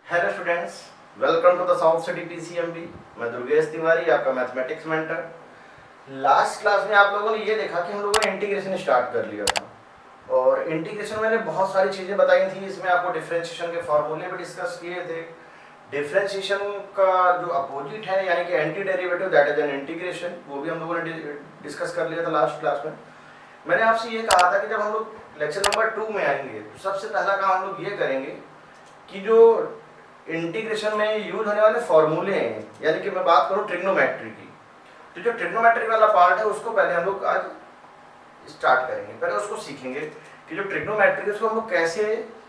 Hello students, welcome to the South City PCMB. मैं दुर्गेश तिवारी, आपका mathematics mentor. Last class में आप लोगों ने ये देखा कि हम लोगों ने इंटीग्रेशन स्टार्ट कर लिया था और इंटीग्रेशन मैंने बहुत सारी चीज़ें बताई थी। इसमें आपको डिफरेंशिएशन के फॉर्मूले भी डिस्कस किए थे। डिफरेंशिएशन का जो अपोजिट है यानी कि anti derivative, that is an integration, वो भी हम लोगों ने डिस्कस कर लिया था लास्ट क्लास में। मैंने आपसे ये कहा था कि जब हम लोग लेक्चर नंबर 2 में आएंगे तो सबसे पहला काम हम लोग ये करेंगे कि जो इंटीग्रेशन में यूज होने वाले फॉर्मूले हैं, यानी कि मैं बात करूं ट्रिग्नोमेट्री की, तो जो ट्रिग्नोमेट्री वाला पार्ट है उसको पहले हम लोग आज स्टार्ट करेंगे। पहले उसको सीखेंगे कि जो ट्रिग्नोमेट्री है उसको हम लोग कैसे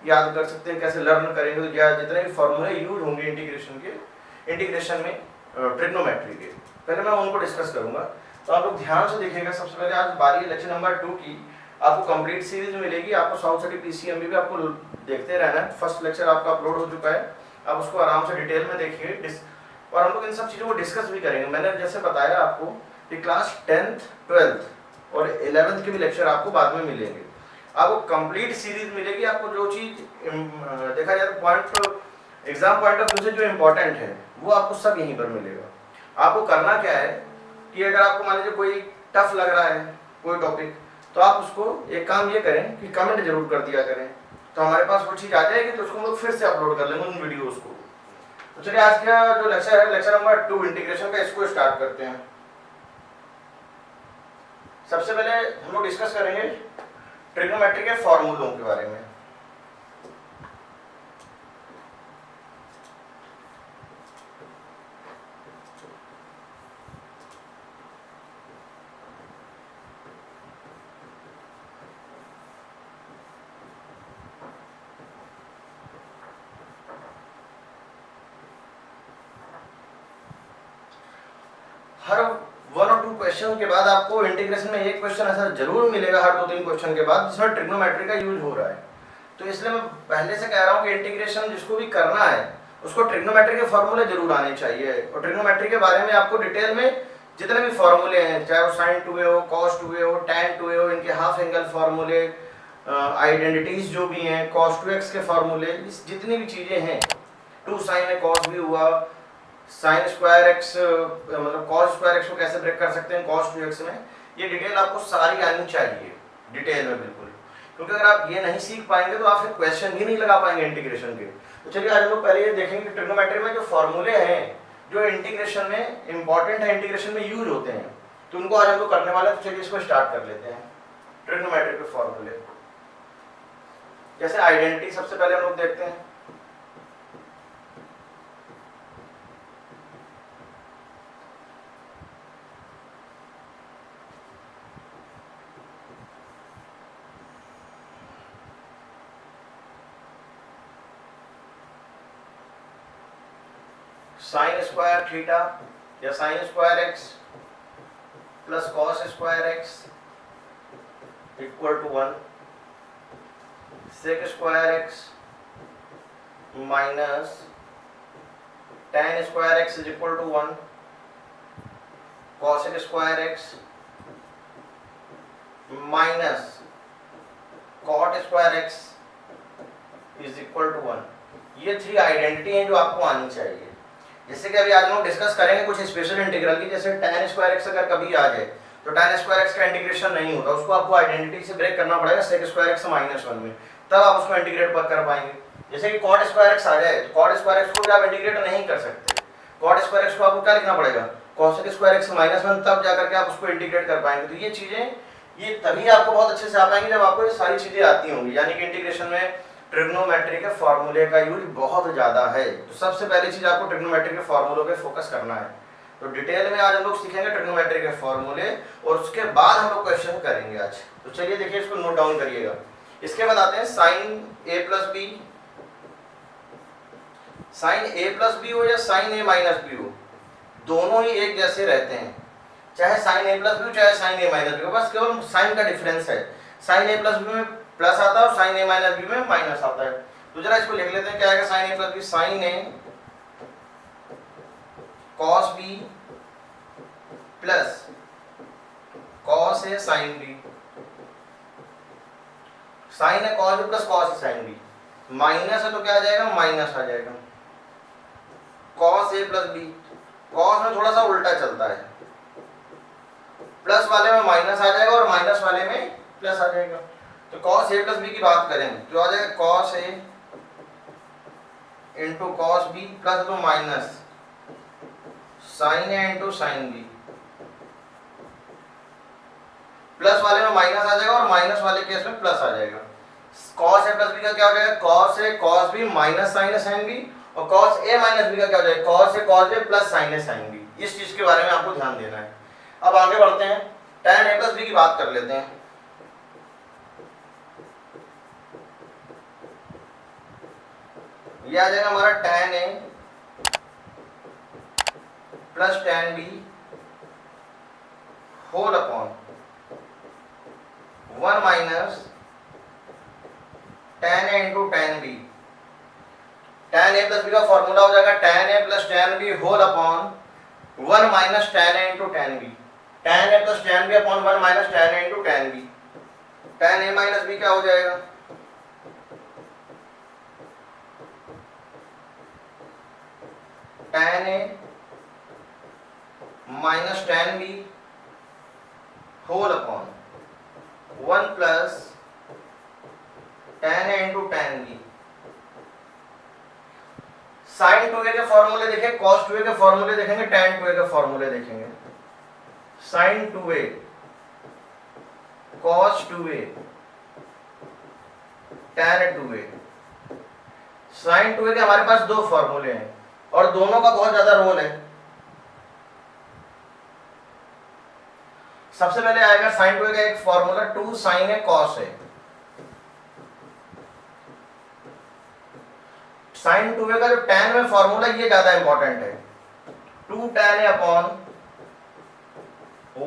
याद कर सकते हैं, कैसे लर्न करेंगे। तो जितने भी फॉर्मूले यूज होंगे इंटीग्रेशन में ट्रिग्नोमेट्री के, पहले मैं उनको डिस्कस करूंगा। तो आप लोग ध्यान से देखिएगा। सबसे पहले आज बारी है लेक्चर नंबर 2 की। आपको कंप्लीट सीरीज मिलेगी, आपको साउथ सिटी पीसीएमबी भी आपको देखते रहना है। फर्स्ट लेक्चर आपका अपलोड हो चुका है, आप उसको आराम से डिटेल में देखिए और हम लोग इन सब चीज़ों को डिस्कस भी करेंगे। मैंने जैसे बताया आपको कि क्लास 10th, 12th और 11th के भी लेक्चर आपको बाद में मिलेंगे। आपको कंप्लीट सीरीज मिलेगी। आपको जो चीज़ देखा जाए तो point exam point of view से जो इम्पोर्टेंट है वो आपको सब यहीं पर मिलेगा। आपको करना क्या है कि अगर आपको मान लीजिए कोई टफ लग रहा है कोई टॉपिक, तो आप उसको एक काम ये करें कि कमेंट जरूर कर दिया करें, तो हमारे पास वो चीज़ आ जाएगी, तो उसको हम लोग फिर से अपलोड कर लेंगे उन वीडियोस को। तो चलिए आज का जो लेक्चर है लेक्चर नंबर 2 इंटीग्रेशन का, इसको स्टार्ट करते हैं। सबसे पहले हम लोग डिस्कस करेंगे ट्रिग्नोमेट्री के फॉर्मूलों के बारे में। हर 1 और 2 क्वेश्चन के बाद आपको इंटीग्रेशन में एक क्वेश्चन ऐसा जरूर मिलेगा हर 2-3 क्वेश्चन के बाद जिसमें ट्रिग्नोमेट्री का यूज हो रहा है। तो इसलिए मैं पहले से कह रहा हूं कि इंटीग्रेशन जिसको भी करना है उसको ट्रिग्नोमेट्री के फॉर्मूले जरूर आने चाहिए। और ट्रिग्नोमेट्री के बारे में आपको डिटेल में जितने भी फॉर्मूले हैं, चाहे वो sin 2a हो, cos 2a हो, tan 2a हो, इनके हाफ एंगल फॉर्मूले, आइडेंटिटीज जो भी हैं, cos 2x के फॉर्मूले, जितनी भी चीजें हैं, 2 sin a cos भी हुआ, साइन स्क्वायर एक्स मतलब कॉस स्क्वायर एक्स को कैसे ब्रेक कर सकते हैं कॉस 2x में, ये डिटेल आपको सारी आनी चाहिए डिटेल में बिल्कुल। क्योंकि अगर आप ये नहीं सीख पाएंगे तो आप फिर क्वेश्चन ही नहीं लगा पाएंगे इंटीग्रेशन के। तो चलिए आज हम लोग पहले ये देखेंगे कि ट्रिग्नोमेट्री में जो फॉर्मूले हैं जो इंटीग्रेशन में इंपॉर्टेंट है, इंटीग्रेशन में यूज होते हैं, तो उनको आज हम लोग करने वाले हैं। तो चलिए इसको स्टार्ट कर लेते हैं। ट्रिग्नोमेट्री के फॉर्मूले जैसे आइडेंटिटी सबसे पहले हम लोग देखते हैं। साइन स्क्वायर थीटा या sine square x plus cos square x equal to 1, sec square x minus tan square x is equal to 1, cosec square x minus cot square x is equal to 1। ये 3 identity हैं जो आपको आनी चाहिए। जैसे कि अभी आज हम लोग डिस्कस करेंगे कुछ स्पेशल इंटीग्रल की, जैसे tan स्क्वायर एक्स अगर कभी आ जाए तो tan स्क्वायर एक्स का इंटीग्रेशन नहीं होता, उसको आपको आइडेंटिटी से ब्रेक करना पड़ेगा sec स्क्वायर एक्स -1 में, तब आप उसको इंटीग्रेट कर पाएंगे। जैसे कि cot स्क्वायर एक्स आ जाए तो cot स्क्वायर एक्स को भी आप इंटीग्रेट नहीं कर सकते। cot स्क्वायर एक्स को आपको क्या लिखना पड़ेगा cosec स्क्वायर एक्स -1, तब जाकर के आप उसको इंटीग्रेट कर पाएंगे। तो ये चीजें ये तभी आपको बहुत अच्छे से आ पाएंगे जब आपको ये सारी चीजें आती होंगी, यानी कि इंटीग्रेशन में ट्रिग्नोमेट्री के फॉर्मूले का यूज बहुत ज्यादा है। तो सबसे पहली चीज आपको ट्रिग्नोमेट्री के फॉर्मूलों पे फोकस करना है। तो डिटेल में आज हम लोग सीखेंगे ट्रिग्नोमेट्री के फॉर्मूले और उसके बाद हम लोग क्वेश्चन करेंगे आज। तो चलिए देखिए, इसको नोट डाउन करिएगा। इसके बाद आते हैं sine a plus b. Sine a plus b हो या साइन a माइनस बी हो, दोनों ही एक जैसे रहते हैं, चाहे साइन a प्लस बी हो चाहे साइन a माइनस बी हो, बस केवल साइन का डिफरेंस है। साइन a प्लस बी में प्लस आता है और साइन a माइनस बी में माइनस आता है। तो जरा इसको लिख लेते हैं, क्या आएगा sine a plus b, sine a cos b plus cos a sine b, sine a cos b plus cos a sine b, minus है तो क्या आ जाएगा माइनस आ जाएगा। Cos a plus b, cos में थोड़ा सा उल्टा चलता है, प्लस वाले में माइनस आ जाएगा और माइनस वाले में प्लस आ जाएगा। तो कॉस ए प्लस बी की बात करें तो आ जाएगा कॉस ए इंटू कॉस बी प्लस तो माइनस साइन ए इंटू साइन बी, प्लस वाले में माइनस आ जाएगा और माइनस वाले केस में प्लस आ जाएगा। कॉस ए प्लस बी का क्या हो जाएगा, कॉस ए कॉस बी माइनस साइन ए साइन बी, और कॉस ए माइनस बी का क्या हो जाएगा, कॉस ए कॉस बी प्लस साइन ए साइन बी। इस चीज के बारे में आपको ध्यान देना है। अब आगे बढ़ते हैं, tan a प्लस बी की बात कर लेते हैं। ये आ जाएगा हमारा tan a plus tan b whole upon 1 minus tan a into tan b। tan a plus b का फॉर्मूला हो जाएगा tan a plus tan b whole upon 1 minus tan a into tan b। tan a plus tan b upon 1 minus tan a into tan b। tan a minus b क्या हो जाएगा, tan a minus tan b whole upon 1 plus tan a into tan b। Sign 2a के फॉर्मूले देखें, cos 2a के फॉर्मूले देखेंगे, tan 2a के फॉर्मूले देखेंगे। Sign 2a cos 2a tan 2a। Sign 2a के हमारे पास दो फॉर्मूले हैं और दोनों का बहुत ज्यादा रोल है। सबसे पहले आएगा साइन 2a का एक formula 2 sin a cos a। Sine 2a का जो tan में फॉर्मूला ये ज्यादा इंपॉर्टेंट है, 2 tan a upon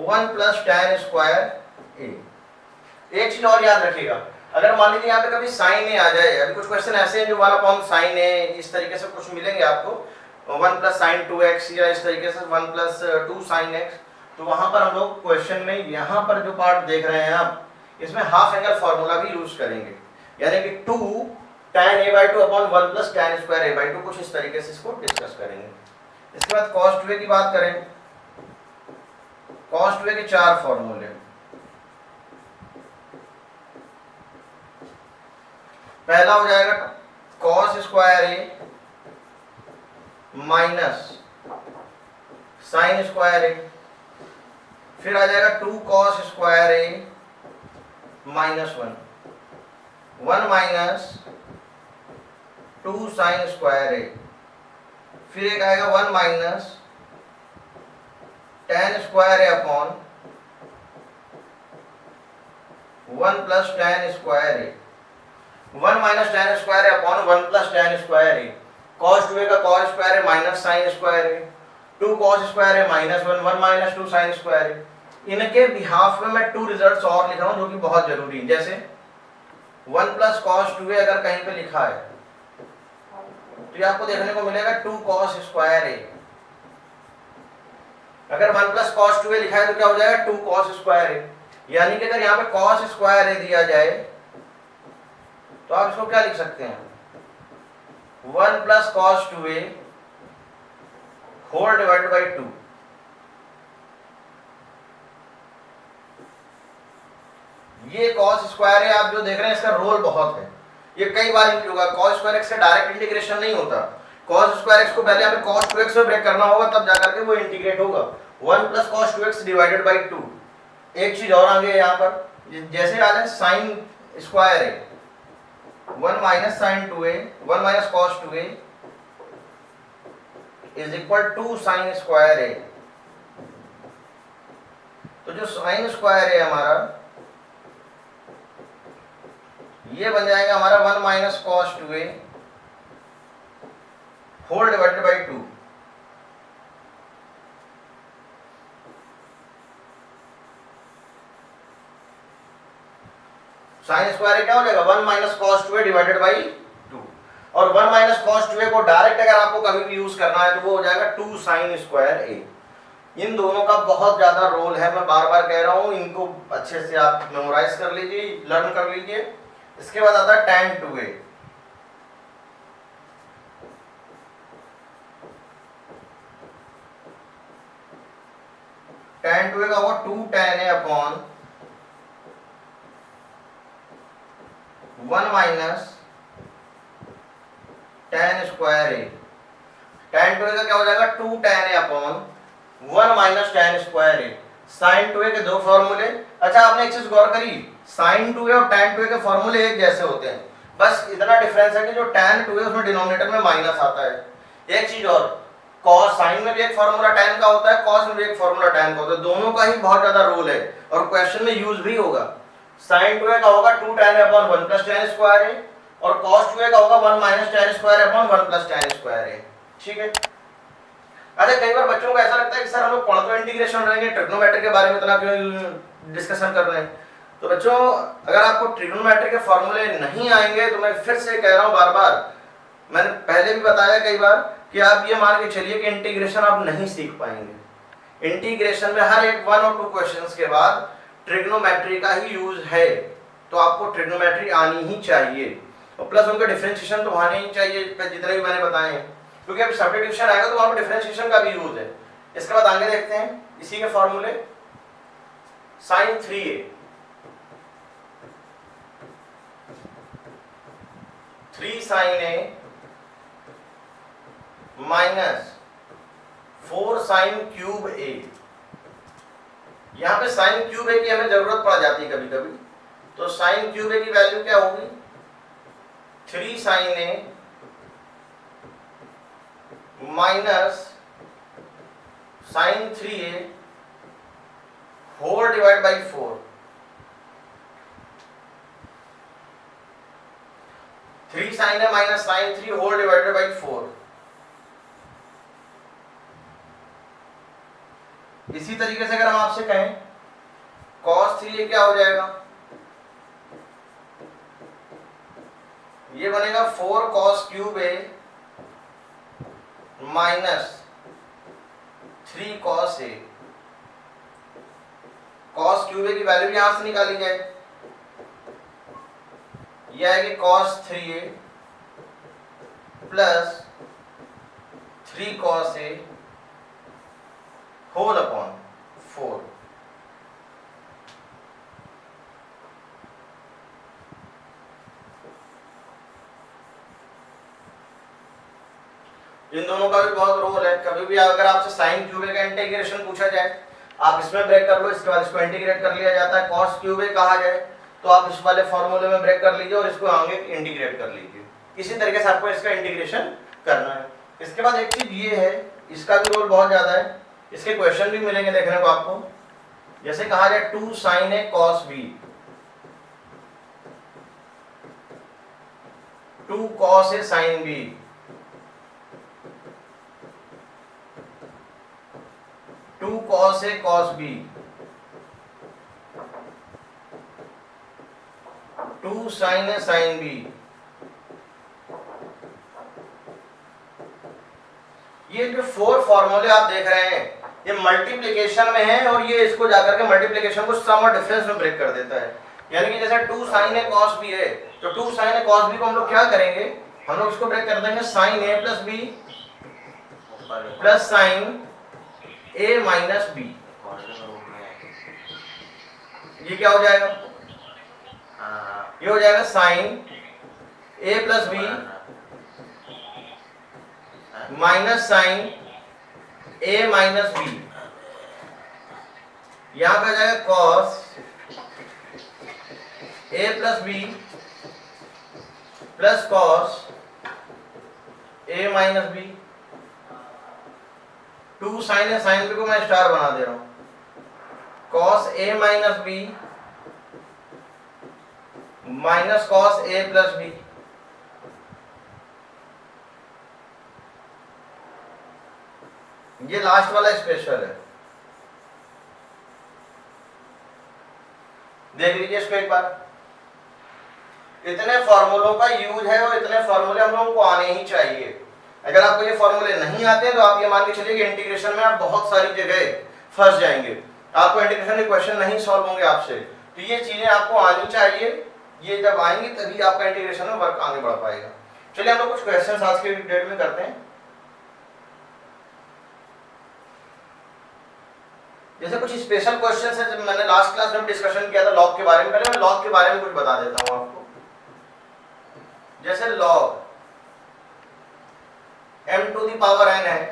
1 plus tan square a। एक चीज और याद रखिएगा, अगर मान लीजिए यहाँ पे कभी साइन ए आ जाए, अभी कुछ क्वेश्चन ऐसे हैं जो 1 अपॉन साइन ए इस तरीके से कुछ मिलेंगे आपको, 1 प्लस साइन 2x या इस तरीके से 1 प्लस 2 साइन x, तो वहां पर हम लोग क्वेश्चन में यहाँ पर जो पार्ट देख रहे हैं आप, इसमें हाफ एंगल फॉर्मूला भी यूज करेंगे, यानी कि 2 tan a/2 upon 1 plus tan square a/2, कुछ इस तरीके से इसको डिस्कस करेंगे। इसके बाद cos 2a की बात करें, cos 2a के 4 फॉर्मूले। पहला हो जाएगा cos square a minus sign square a, फिर आ जाएगा 2 cos square a minus 1 minus 2 sine square a, फिर एक आएगा 1 minus tan square a upon 1 plus tan square a। 1 minus tan square a upon 1 plus tan square a। cos 2a का cos square a minus sign square a, 2 cos square a minus 1 minus 2 sine square a। इनके behalf में मैं 2 results और लिख रहा हूं जो कि बहुत जरूरी है। जैसे 1 प्लस cos 2a अगर कहीं पे लिखा है तो ये आपको देखने को मिलेगा 2 cos स्क्वायर a। अगर 1 प्लस cos 2a लिखा है तो क्या हो जाएगा 2 cos स्क्वायर a। यानी कि अगर यहाँ पे cos स्क्वायर a दिया जाए तो आप इसको क्या लिख सकते हैं, 1 plus cos 2a whole divided by 2। ये cos स्क्वायर है आप जो देख रहे हैं, इसका रोल बहुत है, ये कई बार यूज होगा। cos स्क्वायर x का डायरेक्ट इंटीग्रेशन नहीं होता, cos स्क्वायर x को पहले हमें cos 2x में ब्रेक करना होगा, तब जाकर के वो इंटीग्रेट होगा। 1 plus cos 2x divided by 2। एक चीज और आगे यहाँ पर, जैसे आ जाए साइन स्क्वायर है 1 minus sine 2a 1 minus cos 2a is equal 2 sine square a। तो जो साइन स्क्वायर है हमारा, ये बन जाएगा हमारा 1 minus cos 2a whole divided by 2। Sine square क्या हो जाएगा 1 minus cos 2a divided by 2। और 1 माइनस cos 2a को डायरेक्ट अगर आपको कभी भी यूज करना है तो वो हो जाएगा 2 साइन स्क्वायर a। इन दोनों का बहुत ज्यादा रोल है, मैं बार बार कह रहा हूं, इनको अच्छे से आप मेमोराइज कर लीजिए, लर्न कर लीजिए। इसके बाद आता है tan 2a। tan 2a का होगा 2 tan a upon 1 minus tan square a। tan 2a का क्या हो जाएगा 2 tan a upon 1 minus tan square a। sin 2a के दो फॉर्मूले। अच्छा आपने एक चीज गौर करी, sin 2a और tan 2a के फॉर्मूले एक जैसे होते हैं, बस इतना डिफरेंस है कि जो tan 2a उसमें डिनोमिनेटर में माइनस आता है। एक चीज और, cos sin में भी एक फार्मूला tan का होता है, cos में भी एक फार्मूला tan का होता है, दोनों का ही बहुत ज्यादा रोल है और क्वेश्चन में यूज भी होगा। sin 2a का होगा 2 tan a upon 1 plus tan square a और cos 2a का होगा 1 minus tan square upon 1 plus tan square a। ठीक है। अरे कई बार बच्चों को ऐसा लगता है कि सर हम लोग पढ़ तो इंटीग्रेशन रहेंगे, ट्रिग्नोमेट्री के बारे में इतना क्यों डिस्कशन कर रहे हैं। तो बच्चों अगर आपको ट्रिग्नोमेट्री के फॉर्मूले नहीं आएंगे तो मैं फिर से कह रहा हूं बार बार, मैंने पहले भी बताया कई बार कि आप ये मान के चलिए कि इंटीग्रेशन आप नहीं सीख पाएंगे। इंटीग्रेशन में हर एक 1 और 2 क्वेश्चंस के बाद ट्रिग्नोमेट्री का ही यूज है, तो आपको ट्रिग्नोमेट्री आनी ही चाहिए और प्लस उनका डिफरेंशिएशन तो आने ही चाहिए जितने भी मैंने बताए हैं, क्योंकि अब सब्स्टिट्यूशन आएगा तो वहां पर डिफरेंशिएशन का भी यूज है। इसके बाद आगे देखते हैं इसी के फॉर्मूले। sin 3a 3 sin a minus 4 sin cube a। यहां पे sin क्यूब a की हमें जरूरत पड़ जाती है कभी कभी, तो sin क्यूब a की वैल्यू क्या होगी 3 sin a minus sin 3a whole divide by 4। 3 sin a minus sin 3 whole divided by 4। इसी तरीके से अगर हम आपसे कहें cos 3a क्या हो जाएगा, ये बनेगा 4 cos cube a minus 3 cos a। cos cube a की वैल्यू यहां से निकाली जाए, यह आएगी cos 3a plus 3 cos a whole upon 4। इन दोनों का भी बहुत रोल है। कभी भी अगर आपसे साइन क्यूब a का इंटीग्रेशन पूछा जाए, आप इसमें ब्रेक कर लो, इसके बाद इसको इंटीग्रेट कर लिया जाता है। cos क्यूब a कहा जाए तो आप इस वाले फॉर्मूले में ब्रेक कर लीजिए और इसको आगे इंटीग्रेट कर लीजिए। इसी तरीके से आपको इसका इंटीग्रेशन करना है। इसके बाद एक चीज ये है, इसका भी रोल बहुत ज्यादा है, इसके क्वेश्चन भी मिलेंगे देखने को आपको। जैसे कहा जाए 2 sin a cos b, 2 cos a sin b, 2 cos a cos b, 2 sin a sin b। ये जो 4 फॉर्मूले आप देख रहे हैं ये मल्टीप्लिकेशन में है और ये इसको जाकर के मल्टीप्लिकेशन को सम और डिफरेंस में ब्रेक कर देता है। यानी कि जैसे 2 sin a cos b है तो 2 sin a cos b को हम लोग क्या करेंगे, हम लोग इसको ब्रेक कर देंगे sin a plus b plus sin a minus b। ये क्या हो जाएगा, ये हो जाएगा sin a plus b minus sin a minus b। यहां पे जाएगा cos a plus b plus cos a minus b। 2 sin a sin b को मैं स्टार बना दे रहा हूं, cos a minus b minus cos a plus b। ये last वाला स्पेशल है, देख लीजिए इसको एक बार। इतने फॉर्मूलों का यूज है और इतने फॉर्मूले हम लोगों को आने ही चाहिए। अगर आपको ये फॉर्मूले नहीं आते हैं तो आप ये मान के चलिए कि इंटीग्रेशन में आप बहुत सारी जगह फंस जाएंगे, आपको इंटीग्रेशन के क्वेश्चन नहीं सॉल्व होंगे आपसे। तो ये चीजें आपको आनी चाहिए, ये जब आएंगी तभी आपका इंटीग्रेशन में वर्क आगे बढ़ पाएगा। चलिए हम लोग कुछ क्वेश्चन आज के डेट में करते हैं। जैसे कुछ स्पेशल क्वेश्चन है, जब मैंने लास्ट क्लास में डिस्कशन किया था लॉग के बारे में, पहले मैं लॉग के बारे में कुछ बता देता हूँ आपको। जैसे log m to the power n है,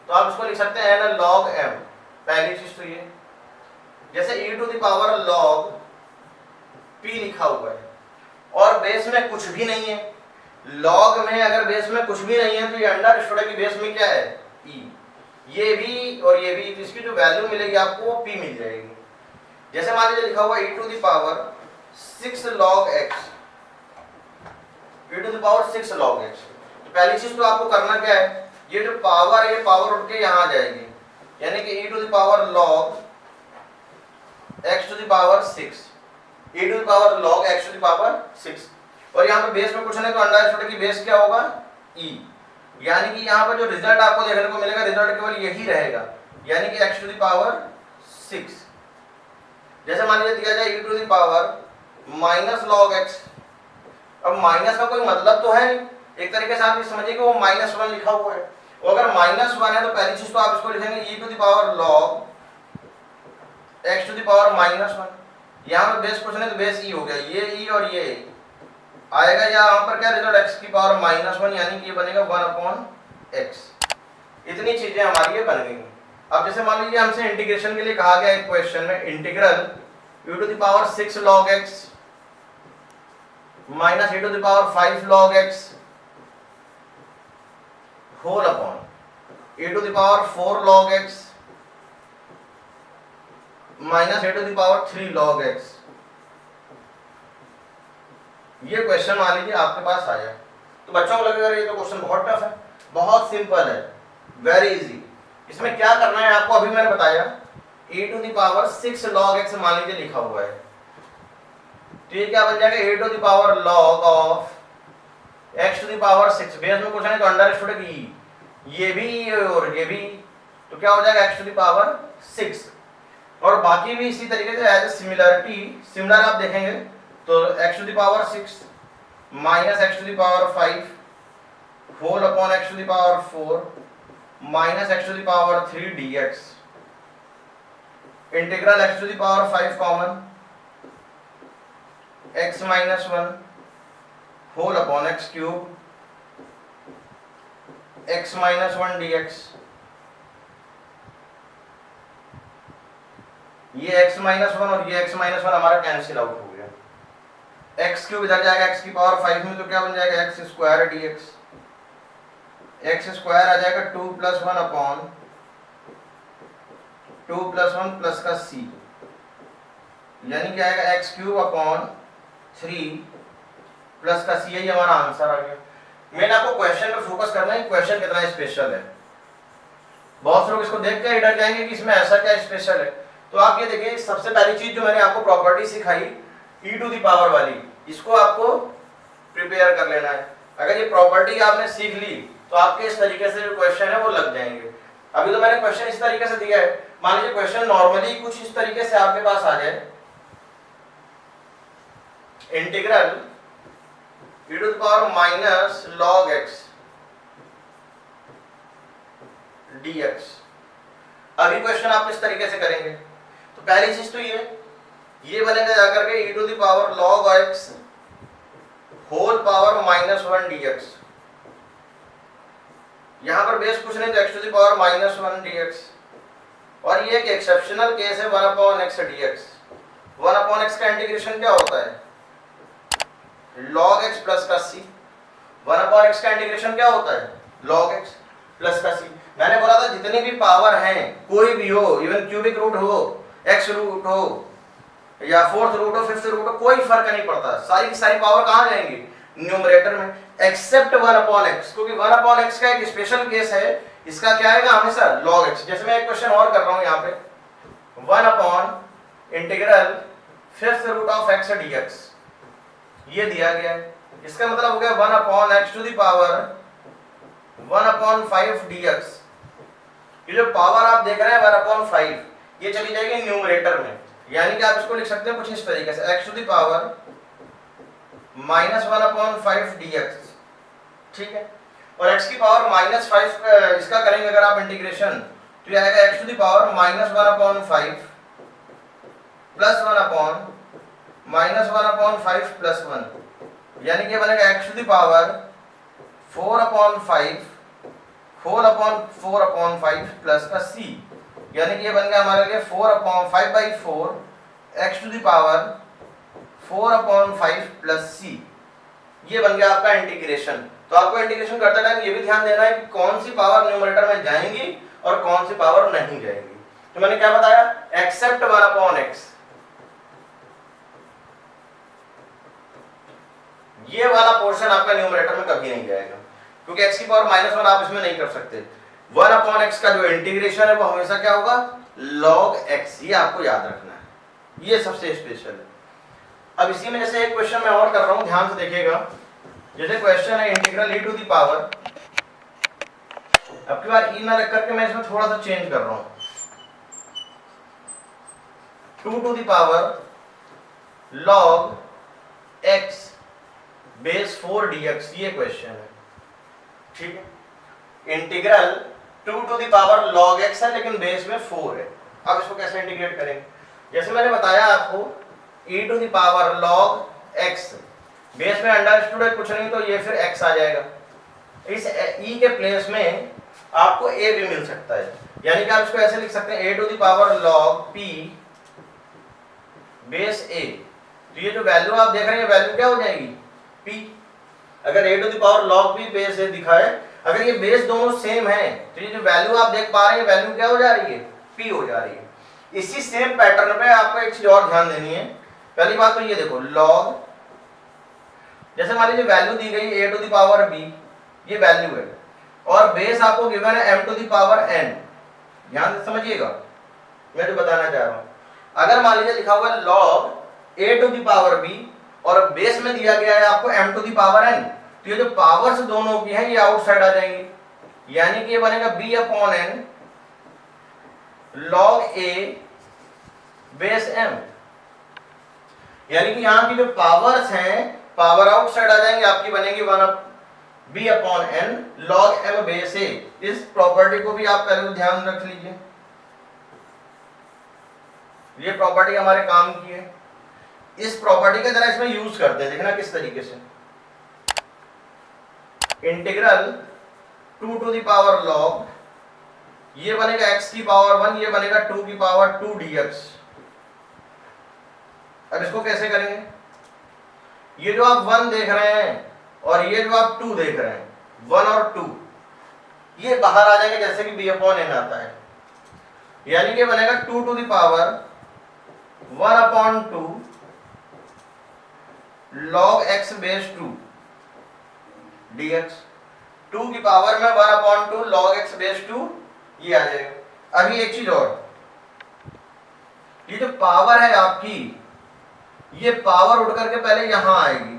तो आप इसको लिख सकते हैं n log m, पहली चीज तो ये। जैसे e to the power log p लिखा हुआ है और बेस में कुछ भी नहीं है, log में अगर बेस में कुछ भी नहीं है तो ये अंडर स्टूडेंट की बेस में क्या है, e, ये भी और ये भी, तो इसकी जो वैल्यू मिलेगी आपको वो p मिल जाएगी। जैसे मान लीजिए लिखा हुआ e to the power 6 log x, e to the power 6 log x, तो पहली चीज तो आपको करना क्या है, ये जो पावर है पावर उठ के यहाँ आ जाएगी, यानी कि e to the power log x to the power 6, e to the power log x to the power 6, और यहाँ पे बेस में कुछ नहीं तो अंडर स्टूडेंट की बेस क्या होगा, e, यानी कि यहाँ पर जो रिजल्ट आपको देखने को मिलेगा रिजल्ट केवल यही रहेगा, यानी कि x टू द पावर 6। जैसे मान लीजिए दिया जाए e to the power minus log x, अब माइनस का कोई मतलब तो है नहीं, एक तरीके से आप ये समझिए कि वो -1 लिखा हुआ है, और अगर -1 है तो पहली चीज तो आप इसको लिखेंगे e to the power log x to the power -1, यहाँ पे बेस कुछ नहीं तो बेस e हो गया, ये e और ये आएगा, यहाँ पर क्या रिजल्ट x की पावर -1, यानी कि ये बनेगा 1/x। इतनी चीजें हमारी ये बन गई। अब जैसे मान लीजिए हमसे इंटीग्रेशन के लिए कहा गया एक क्वेश्चन में, integral e to the power 6 log x minus e to the power 5 log x whole upon e to the power 4 log x minus e to the power 3 log x। ये question मान लीजिए आपके पास आया, तो बच्चों को लगेगा ये तो क्वेश्चन बहुत टफ है, बहुत सिंपल है, वेरी इजी। इसमें क्या करना है आपको, अभी मैंने बताया e to the power 6 log x मान लीजिए लिखा हुआ है, तो ये क्या बन जाएगा, e to the power log of x to the power 6, base में कुछ नहीं तो अंडर स्टूडेंट e, ये भी और ये भी, तो क्या हो जाएगा x टू द पावर 6, और बाकी भी इसी तरीके से एज ए सिमिलरिटी, सिमिलर आप देखेंगे तो x to the power 6 minus x to the power 5 whole upon x to the power 4 minus x to the power 3 dx, integral x to the power 5 common x minus 1 whole upon x cube x minus 1 dx, ये x minus 1 और ये x minus 1 हमारा cancel out हो गया, x cube इधर जाएगा x की power 5 में, तो क्या बन जाएगा x square dx, x square आ जाएगा 2 प्लस 1 अपॉन 2 प्लस 1 प्लस का c, यानी क्या आएगा x क्यूब अपॉन 3 प्लस का c, यही हमारा आंसर आ गया। मैंने आपको क्वेश्चन पे फोकस करना है, क्वेश्चन कितना स्पेशल है। बहुत से लोग इसको देख के डर जाएंगे कि इसमें ऐसा क्या स्पेशल है, तो आप ये देखिए, सबसे पहली चीज जो मैंने आपको प्रॉपर्टी सिखाई e टू द पावर वाली, इसको आपको प्रिपेयर कर लेना है। अगर ये प्रॉपर्टी आपने सीख ली तो आपके इस तरीके से जो क्वेश्चन है वो लग जाएंगे। अभी तो मैंने क्वेश्चन इस तरीके से दिया है, मान लीजिए क्वेश्चन नॉर्मली कुछ इस तरीके से आपके पास आ जाए, integral e to the power minus log x dx। अभी क्वेश्चन आप इस तरीके से करेंगे तो पहली चीज तो ये बनेगा जाकर के e to the power log x whole power minus 1 dx, यहां पर बेस कुछ नहीं तो x to the power minus 1 dx, और ये एक एक्सेप्शनल केस है 1 upon x dx। 1 upon x का इंटीग्रेशन क्या होता है, log x प्लस का c, 1 अपॉन x का इंटीग्रेशन क्या होता है, log x प्लस का c। मैंने बोला था जितनी भी पावर हैं, कोई भी हो, इवन क्यूबिक रूट हो, x रूट हो या फोर्थ रूट हो, फिफ्थ रूट हो, कोई फर्क नहीं पड़ता, सारी की सारी पावर कहाँ जाएंगी, न्यूमरेटर में, एक्सेप्ट 1 अपॉन x, क्योंकि 1 अपॉन x का एक स्पेशल केस है, इसका क्या आएगा हमेशा log x। जैसे मैं एक क्वेश्चन और कर रहा हूं यहाँ पे, 1 upon integral fifth root of x dx, ये दिया गया है, इसका मतलब हो गया 1 upon x to the power 1 upon 5 dx। ये जो पावर आप देख रहे हैं 1 अपॉन 5, ये चली जाएगी न्यूमरेटर में, यानी कि आप इसको लिख सकते हैं कुछ इस तरीके से, x to the power minus 1 upon 5 dx, ठीक है। और x की पावर माइनस 5 इसका करेंगे अगर आप इंटीग्रेशन, तो ये आएगा x to the power minus 1/5 plus 1/- minus 1/5 plus 1, यानी कि बनेगा x to the power 4/5 4/4/5 plus का c, यानी कि ये बन गया हमारे लिए 4/5/4 x to the power 4/5 plus c। ये बन गया आपका इंटीग्रेशन। तो आपको इंटीग्रेशन करते टाइम ये भी ध्यान देना है कि कौन सी पावर न्यूमरेटर में जाएंगी और कौन सी पावर नहीं जाएगी। तो मैंने क्या बताया, एक्सेप्ट 1/x, ये वाला पोर्शन आपका न्यूमरेटर में कभी नहीं जाएगा, क्योंकि x की पावर -1 आप इसमें नहीं कर सकते। 1/x का जो इंटीग्रेशन है वो हमेशा क्या होगा, log x, ये आपको याद रखना है, ये सबसे स्पेशल है। अब इसी में जैसे एक क्वेश्चन मैं और कर रहा हूं, ध्यान से देखिएगा। जैसे क्वेश्चन है integral e to the power, अब की बार e ना रख करके मैं इसमें थोड़ा सा चेंज कर रहा हूं, 2 to the power log x base 4 dx, ये क्वेश्चन है, ठीक है। Integral 2 to the power log x है लेकिन बेस में 4 है। अब इसको कैसे इंटीग्रेट करेंगे, जैसे मैंने बताया आपको e to the power log x, base में अंडरस्टूड है कुछ नहीं, तो ये फिर x आ जाएगा। इस e के प्लेस में आपको a भी मिल सकता है, यानी कि आप इसको ऐसे लिख सकते हैं a to the power log p base a। तो ये जो वैल्यू आप देख रहे हैं, वैल्यू क्या हो जाएगी, p। अगर a to the power log p base a दिखा है, अगर ये बेस दोनों सेम है तो ये जो वैल्यू आप देख पा रहे हैं, वैल्यू क्या हो जा रही है, p हो जा रही है। इसी सेम पैटर्न पे आपको एक चीज और ध्यान देनी है। पहली बात तो ये देखो, log, जैसे मान लीजिए वैल्यू दी गई a to the power b, ये वैल्यू है, और बेस आपको गिवन है m to the power n। ध्यान से समझिएगा मैं जो बताना चाह रहा हूं। अगर मान लीजिए लिखा हुआ है log a to the power b और बेस में दिया गया है आपको m to the power n, तो ये जो पावर्स दोनों की हैं ये आउटसाइड आ जाएंगी, यानी कि ये बनेगा b/n log a base m, यानी कि यहां की जो पावर्स हैं पावर आउटसाइड आ जाएंगे, आपकी बनेगी b/n log m base a। इस प्रॉपर्टी को भी आप पहले ध्यान रख लीजिए, ये प्रॉपर्टी हमारे काम की है। इस प्रॉपर्टी का जरा इसमें यूज करते हैं, देखना किस तरीके से। Integral 2 to the power log, ये बनेगा x की पावर 1, ये बनेगा 2 की पावर 2 dx। अब इसको कैसे करेंगे, ये जो आप 1 देख रहे हैं और ये जो आप 2 देख रहे हैं, 1 और 2, ये बाहर आ जाएंगे जैसे कि b/n आता है, यानी कि बनेगा 2 to the power 1/2 log x base 2 dx। 2 की पावर में 1/2 log x बेस 2, ये आ जाएगा। अभी एक चीज और, ये जो पावर है आपकी, ये पावर उठ करके पहले यहां आएगी,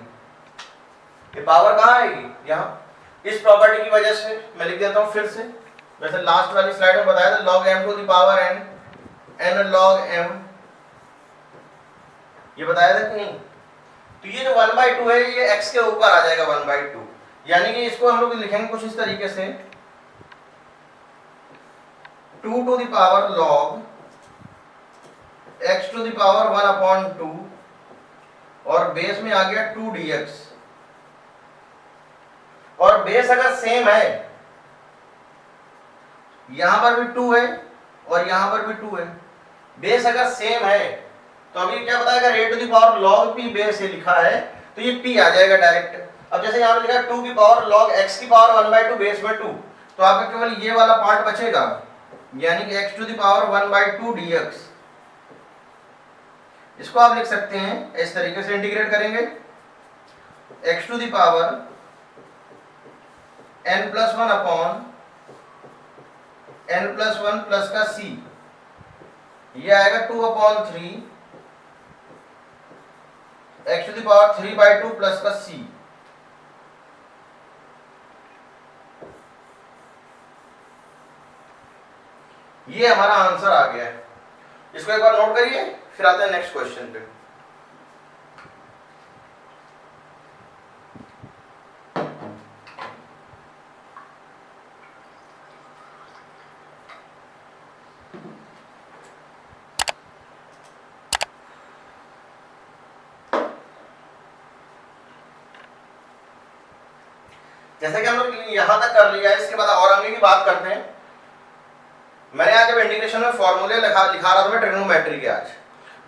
ये पावर कहां आएगी, यहां। इस प्रॉपर्टी की वजह से मैं लिख देता हूं फिर से, वैसे लास्ट वाली स्लाइड में बताया था log m to the power n, n log m, ये बताया था कि नहीं। तो ये जो 1/2 है ये x के ऊपर आ जाएगा 1/2, यानी कि इसको हम लोग लिखेंगे कुछ इस तरीके से, 2 to the power log x to the power 1/2 और बेस में आ गया 2 dx। और बेस अगर सेम है, यहां पर भी 2 है और यहां पर भी 2 है, बेस अगर सेम है तो अभी क्या बताया, अगर a to the power log p base लिखा है तो ये p आ जाएगा डायरेक्ट। अब जैसे यहां पर लिखा 2 की पावर log x की पावर 1/2 बेस में 2, तो आपका केवल ये वाला पार्ट बचेगा, यानी कि x to the power 1/2 dx। इसको आप लिख सकते हैं इस तरीके से, इंटीग्रेट करेंगे x to the power n+1 n+1 plus का c, ये आएगा 2/3 x to the power 3/2 plus का c। ये हमारा आंसर आ गया है। इसको एक बार नोट करिए, फिर आते हैं नेक्स्ट क्वेश्चन पे। जैसे कि हम लोग यहां तक कर लिया है, इसके बाद और आगे की बात करते हैं। मैंने आज जब इंटीग्रेशन में फॉर्मूले लिखा रहा था मैं ट्रिग्नोमेट्री के, आज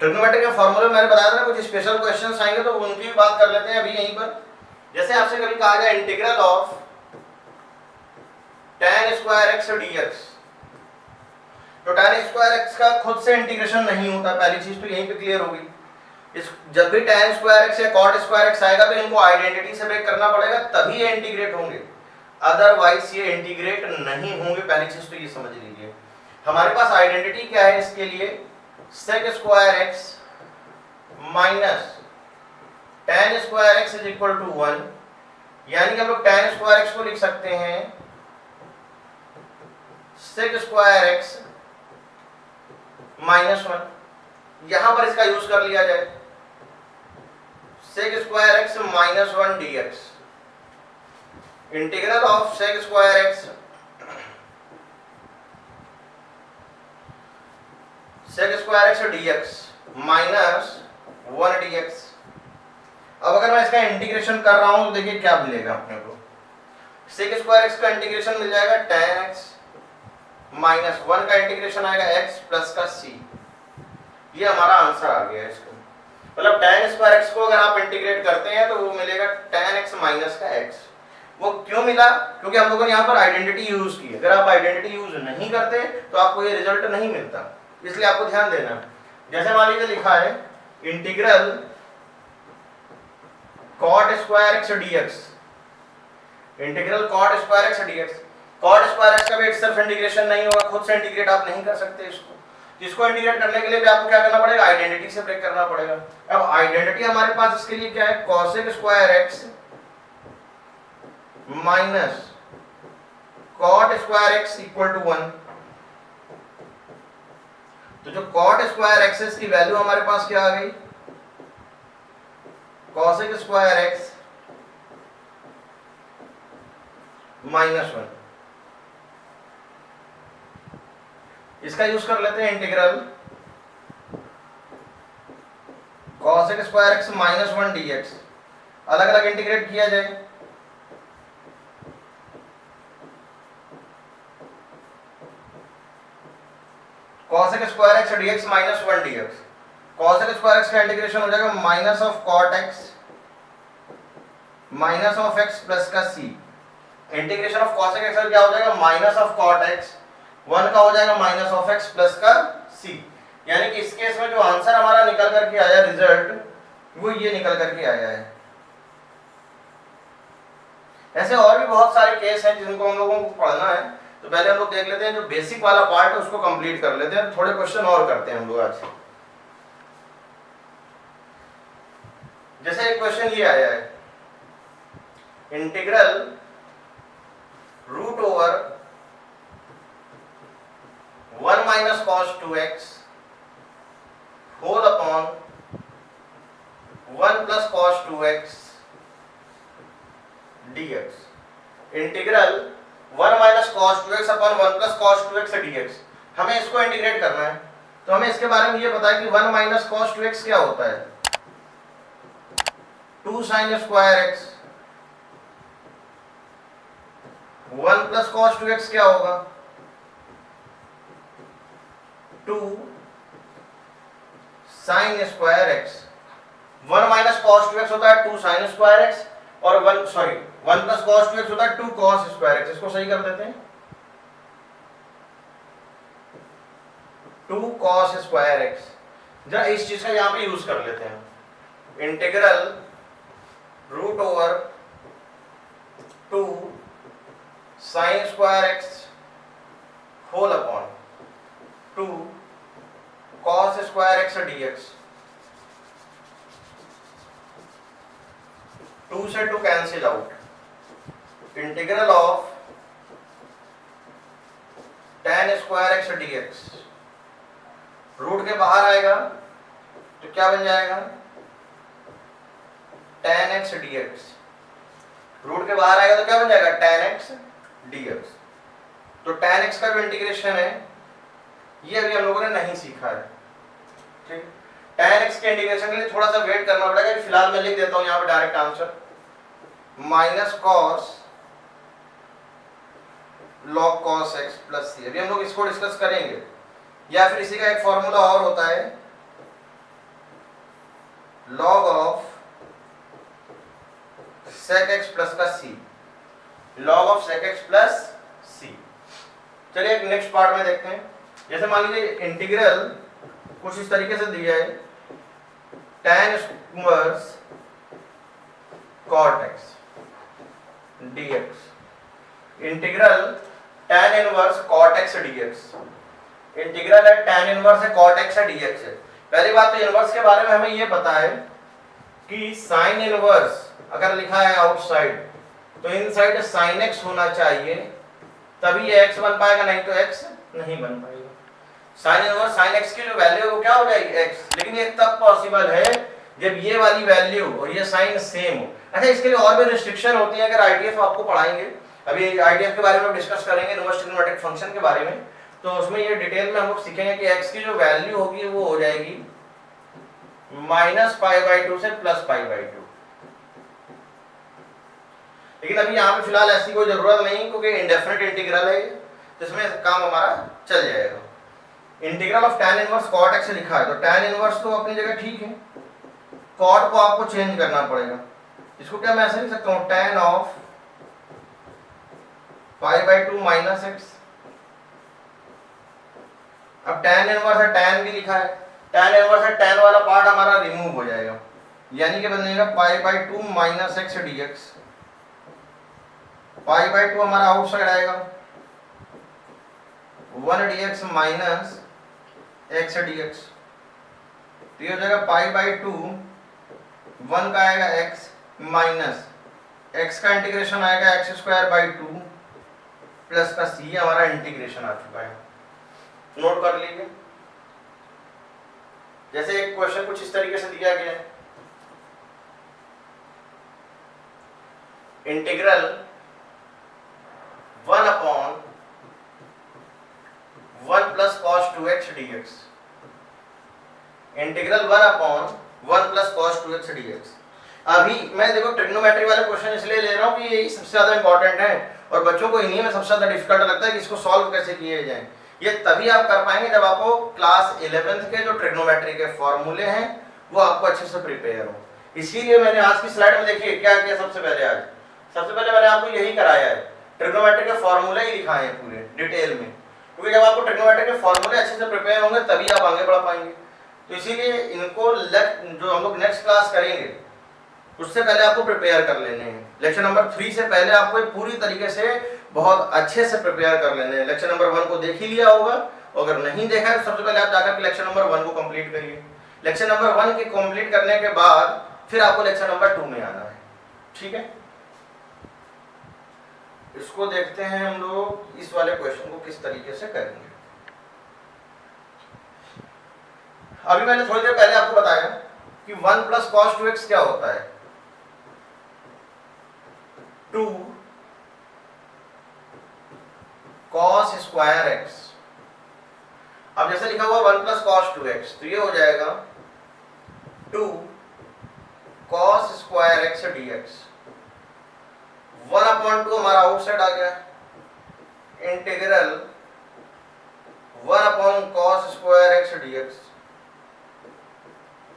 ट्रिग्नोमेट्री के फॉर्मूले मैंने बताया था ना, कुछ स्पेशल क्वेश्चंस आएंगे तो उनकी भी बात कर लेते हैं अभी यहीं पर। जैसे आपसे कभी कहा जाए integral of tan square x dx, तो tan स्क्वायर x का खुद से इंटीग्रेशन नहीं होता, पहली चीज तो यहीं पे क्लियर होगी। इस जब भी tan स्क्वायर x या cot स्क्वायर x आएगा तो इनको आइडेंटिटी से ब्रेक करना पड़ेगा, तभी ये इंटीग्रेट होंगे, अदरवाइज ये इंटीग्रेट नहीं होंगे। पहली चीज तो ये समझ लीजिए। हमारे पास आइडेंटिटी क्या है इसके लिए, sec square x minus tan square x is equal to 1, यानी कि हम लोग tan स्क्वायर x को लिख सकते हैं sec स्क्वायर x माइनस 1। यहां पर इसका यूज कर लिया जाए, sec square x minus 1 dx, integral of sec square x dx minus 1 dx। अब अगर मैं इसका इंटीग्रेशन कर रहा हूं तो देखिए क्या मिलेगा अपने को, sec स्क्वायर x का इंटीग्रेशन मिल जाएगा tan x माइनस 1 का इंटीग्रेशन आएगा x प्लस का c। ये हमारा आंसर आ गया इसको। मतलब tan स्क्वायर x को अगर आप इंटीग्रेट करते हैं तो वो मिलेगा tan x माइनस का x। वो क्यों मिला, क्योंकि हम लोगों ने यहाँ पर आइडेंटिटी यूज की। अगर आप आइडेंटिटी यूज नहीं करते तो आपको ये रिजल्ट नहीं मिलता, इसलिए आपको ध्यान देना। जैसे मान लीजिए लिखा है integral cot square x dx, integral cot square x dx। cot square x का भी सेल्फ इंटीग्रेशन नहीं होगा, खुद से इंटीग्रेट आप नहीं कर सकते इसको। इसको इंटीग्रेट करने के लिए भी आपको क्या करना पड़ेगा, आइडेंटिटी से ब्रेक करना पड़ेगा। अब आइडेंटिटी हमारे पास इसके लिए क्या है, cosec square x minus cot square x equal to 1। तो जो cot स्क्वायर x की वैल्यू हमारे पास क्या आ गई, cosec स्क्वायर x माइनस 1। इसका यूज कर लेते हैं integral cosec square x minus 1 dx। अलग अलग इंटीग्रेट किया जाए, cosec square x dx minus 1 dx। cosec square x का इंटीग्रेशन हो जाएगा minus of cot x minus of x plus का c। Integration of cosec x क्या हो जाएगा, माइनस ऑफ cot x, 1 का हो जाएगा माइनस ऑफ x प्लस का c। यानी कि इस केस में जो आंसर हमारा निकल करके आया रिजल्ट, वो ये निकल करके आया है। ऐसे और भी बहुत सारे केस हैं जिनको हम लोगों को पढ़ना है, तो पहले हम लोग देख लेते हैं जो बेसिक वाला पार्ट है उसको कंप्लीट कर लेते हैं, थोड़े क्वेश्चन और करते हैं हम लोग आज। जैसे एक क्वेश्चन ये आया है, integral root over 1 minus cos 2x whole upon 1 plus cos 2x dx। Integral 1 minus cos 2x upon 1 plus cos 2x dx, हमें इसको इंटीग्रेट करना है। तो हमें इसके बारे में ये पता है कि 1 माइनस कॉस 2x क्या होता है, 2 sine square x। 1 plus cos 2x क्या होगा, 2 sine square x। 1 minus cos 2x होता है 2 साइन स्क्वायर x, और 1 प्लस कॉस 2x होता है 2 कॉस स्क्वायर x। इसको सही कर देते हैं, 2 कॉस स्क्वायर x। जरा इस चीज का यहां पे यूज कर लेते हैं, integral root over 2 sine square x whole upon 2 cos square x dx। 2 से 2 cancel out, integral of tan square x dx। Root के बाहर आएगा तो क्या बन जाएगा, tan x dx। रूट के बाहर आएगा तो क्या बन जाएगा, tan x dx। तो tan x का जो इंटीग्रेशन है ये अभी हम लोगों ने नहीं सीखा है, ठीक। tan x के इंटीग्रेशन के लिए थोड़ा सा वेट करना पड़ेगा। फिलहाल मैं लिख देता हूं यहाँ पे direct answer, minus cos log cos x plus c. अभी हम लोग इसको डिस्कस करेंगे। या फिर इसी का एक फॉर्मूला और होता है log of sec x plus का c, log of sec x plus c। चलिए एक नेक्स्ट पार्ट में देखते हैं। जैसे मान लीजिए इंटीग्रल कुछ इस तरीके से दिया है tan inverse cot x dx, integral tan inverse cot x dx, integral है tan इनवर्स है cot x है dx है। पहली बात तो इनवर्स के बारे में हमें ये पता है कि साइन इनवर्स अगर लिखा है आउटसाइड तो इनसाइड साइन x होना चाहिए, तभी ये x बन पाएगा, नहीं तो x नहीं बन पाएगा। साइन इनवर्स साइन x की जो वैल्यू है वो क्या हो जाएगी x, लेकिन ये तब पॉसिबल है जब ये वाली वैल्यू और ये साइन सेम हो। अच्छा, इसके लिए और भी रिस्ट्रिक्शन होती है, अगर आईडीएफ आपको पढ़ाएंगे, अभी आईडीएफ के बारे में डिस्कस करेंगे, इनवर्स ट्रिग्नोमेट्रिक फंक्शन के बारे में, तो उसमें ये डिटेल में हम लोग सीखेंगे कि x की जो वैल्यू होगी वो हो जाएगी -π/2 से +π/2। लेकिन अभी यहाँ पे फिलहाल ऐसी कोई जरूरत नहीं, क्योंकि इंडेफिनिट इंटीग्रल है जिसमें काम हमारा चल जाएगा। Integral of tan inverse cot x लिखा है तो tan इनवर्स तो अपनी जगह ठीक है, cot को आपको चेंज करना पड़ेगा। इसको क्या मैं ऐसे लिख सकता हूँ tan ऑफ π/2 - x। अब tan इनवर्स है, tan भी लिखा है, tan इनवर्स है, tan वाला पार्ट हमारा रिमूव हो जाएगा, यानी कि बनेगा π/2 - x dx। π/2 हमारा आउटसाइड आएगा, 1 dx माइनस x dx, तो ये हो जाएगा π/2, 1 का आएगा x माइनस x का इंटीग्रेशन आएगा x²/2 प्लस का c, हमारा इंटीग्रेशन आ चुका है। नोट कर लीजिए। जैसे एक क्वेश्चन कुछ इस तरीके से दिया गया है, integral 1/1 plus cos 2x dx, integral 1/1 plus cos 2x dx। अभी मैं देखो ट्रिग्नोमेट्री वाले क्वेश्चन इसलिए ले रहा हूँ कि यही सबसे ज्यादा इंपॉर्टेंट है और बच्चों को इन्हीं में सबसे ज्यादा डिफिकल्ट लगता है कि इसको सॉल्व कैसे किए जाएं। ये तभी आप कर पाएंगे जब आपको क्लास 11th के जो ट्रिग्नोमेट्री के फॉर्मूले हैं वो आपको अच्छे से प्रिपेयर हो। इसीलिए मैंने आज की स्लाइड में देखिए क्या किया। सबसे पहले मैंने आपको यही कराया है, ट्रिग्नोमेट्री के फॉर्मूले ही दिखाए हैं पूरे डिटेल में, क्योंकि जब आपको ट्रिग्नोमेट्री के फॉर्मूले अच्छे से प्रिपेयर होंगे तभी आप आगे बढ़ पाएंगे। तो इसीलिए इनको जो हम लोग नेक्स्ट क्लास करेंगे उससे पहले आपको प्रिपेयर कर लेने हैं। लेक्चर नंबर 3 से पहले आपको पूरी तरीके से बहुत अच्छे से प्रिपेयर कर लेने हैं। लेक्चर नंबर 1 को देख ही लिया होगा, अगर नहीं देखा है तो सबसे पहले आप जाकर के लेक्चर नंबर 1 को कंप्लीट करिए। लेक्चर नंबर 1 के कंप्लीट करने के बाद फिर आपको लेक्चर नंबर 2 में आना है, ठीक है। इसको देखते हैं हम लोग इस वाले क्वेश्चन को किस तरीके से करेंगे। अभी मैंने थोड़ी देर पहले आपको बताया कि 1 प्लस cos 2x क्या होता है, 2 cos स्क्वायर x। अब जैसे लिखा हुआ 1 प्लस cos 2x तो ये हो जाएगा 2 cos स्क्वायर x dx। 1/2 हमारा आउटसाइड आ गया, integral 1/cos square x dx।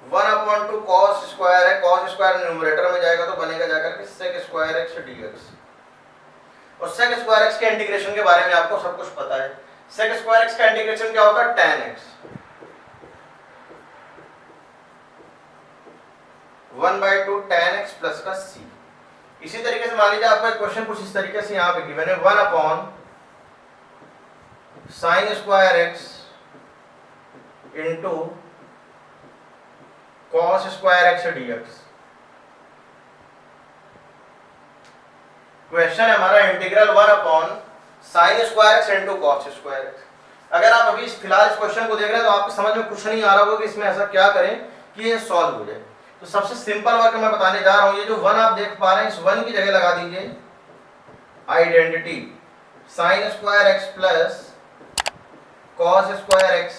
1/2 cos square है, cos स्क्वायर न्यूमरेटर में जाएगा तो बनेगा जाकर के sec स्क्वायर x dx। और sec स्क्वायर x के इंटीग्रेशन के बारे में आपको सब कुछ पता है। sec स्क्वायर x का इंटीग्रेशन क्या होता है, tan x। 1/2 tan x plus का c। इसी तरीके से मान लीजिए आपका क्वेश्चन कुछ इस तरीके से यहाँ पे गिवन है 1/sin square x into cos square x dx। Question है हमारा integral 1/sin square x into cos square x। अगर आप अभी फिलहाल इस क्वेश्चन को देख रहे हैं तो आपको समझ में कुछ नहीं आ रहा होगा कि इसमें ऐसा क्या करें कि ये सॉल्व हो जाए। तो सबसे सिंपल वर्क मैं बताने जा रहा हूं। ये जो 1 आप देख पा रहे हैं, इस 1 की जगह लगा दीजिए identity sin square x plus cos square x,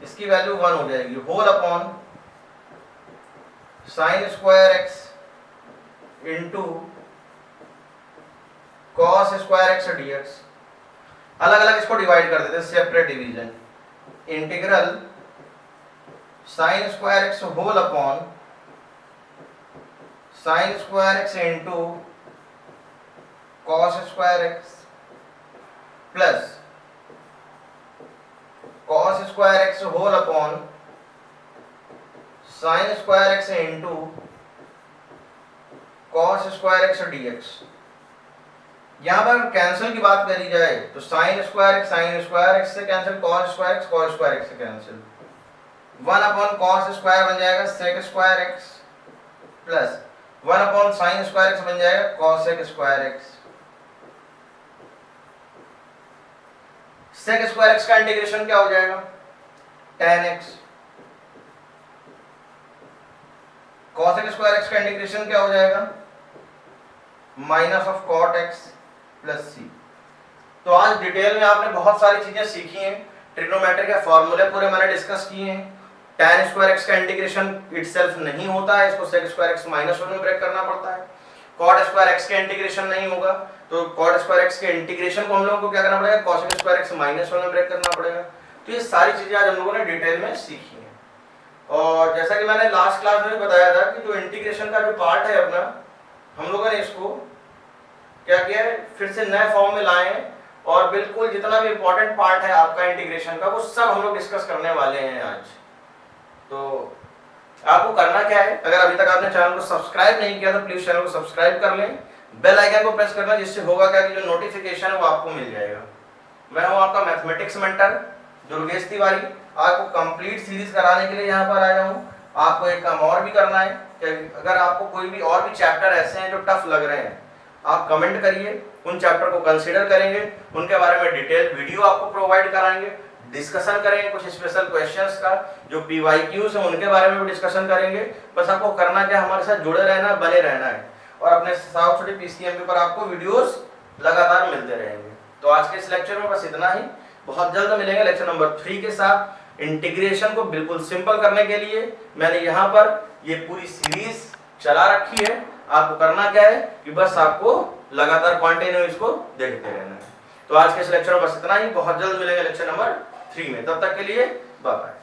इसकी वैल्यू 1 हो जाएगी, whole upon sin square x into cos square x dx। अलग अलग इसको डिवाइड कर देते हैं, separate division. Integral sine square x whole upon sine square x into cos square x plus cos square x whole upon sine square x into cos square x d x. यहां पर cancel की बात करी जाए तो साइन स्क्वायर एक्स से cancel, cos square x से cancel, 1 upon cos square बन जाएगा sec square x plus 1 upon sine square x बन जाएगा cosec square x. Sec square x का इंटीग्रेशन क्या हो जाएगा, tan x। Cosec square x का इंटीग्रेशन क्या हो जाएगा, minus of cot x plus c. तो आज डिटेल में आपने बहुत सारी चीजें सीखी हैं, ट्रिग्नोमेट्री के फॉर्मूले पूरे मैंने डिस्कस किए हैं। tan स्क्वायर एक्स का इंटीग्रेशन इटसेल्फ नहीं होता है, इसको sec स्क्वायर एक्स माइनस 1 में ब्रेक करना पड़ता है। cot स्क्वायर एक्स का इंटीग्रेशन नहीं होगा, तो cot स्क्वायर एक्स के इंटीग्रेशन को हम लोगों को क्या करना पड़ेगा, cos स्क्वायर एक्स माइनस 1 में ब्रेक करना पड़ेगा। तो ये सारी चीजें आज हम लोगों ने डिटेल में सीखी हैं। और जैसा कि मैंने लास्ट क्लास में बताया था कि जो इंटीग्रेशन का जो पार्ट है अपना, हम लोगों ने इसको क्या किया है, फिर से नए फॉर्म में लाए हैं और बिल्कुल जितना भी इंपॉर्टेंट पार्ट है आपका इंटीग्रेशन का, वो सब हम लोग डिस्कस करने वाले हैं आज। तो आपको करना क्या है, अगर अभी तक आपने चैनल को सब्सक्राइब नहीं किया तो प्लीज चैनल को सब्सक्राइब कर लें, बेल आइकन को प्रेस करना, जिससे होगा क्या कि जो नोटिफिकेशन है वो आपको मिल जाएगा। मैं हूं आपका मैथमेटिक्स मेंटर दुर्गेश तिवारी, आपको कंप्लीट सीरीज कराने के लिए यहाँ पर आया हूँ। आपको एक काम और भी करना है कि अगर आपको कोई भी और भी चैप्टर ऐसे हैं जो टफ लग रहे हैं, आप कमेंट करिए, उन चैप्टर को कंसीडर करेंगे, उनके बारे में डिटेल वीडियो आपको प्रोवाइड कराएंगे, डिस्कशन करेंगे कुछ स्पेशल क्वेश्चंस का, जो PYQs हैं उनके बारे में भी डिस्कशन करेंगे। बस आपको करना क्या, हमारे साथ जुड़े रहना, बने रहना है और अपने साउथ सिटी PCMB पर आपको वीडियोस लगातार मिलते रहेंगे। तो आज के इस लेक्चर में बस इतना ही, बहुत जल्द मिलेंगे लेक्चर नंबर 3 के साथ। इंटीग्रेशन को बिल्कुल सिंपल करने के लिए मैंने यहाँ पर ये पूरी सीरीज चला रखी है। आपको करना क्या है कि बस आपको लगातार कंटिन्यू इसको देखते रहना है। तो आज के इस लेक्चर में बस इतना ही, बहुत जल्द मिलेंगे लेक्चर नंबर 3 में। तब तक के लिए बाय बाय।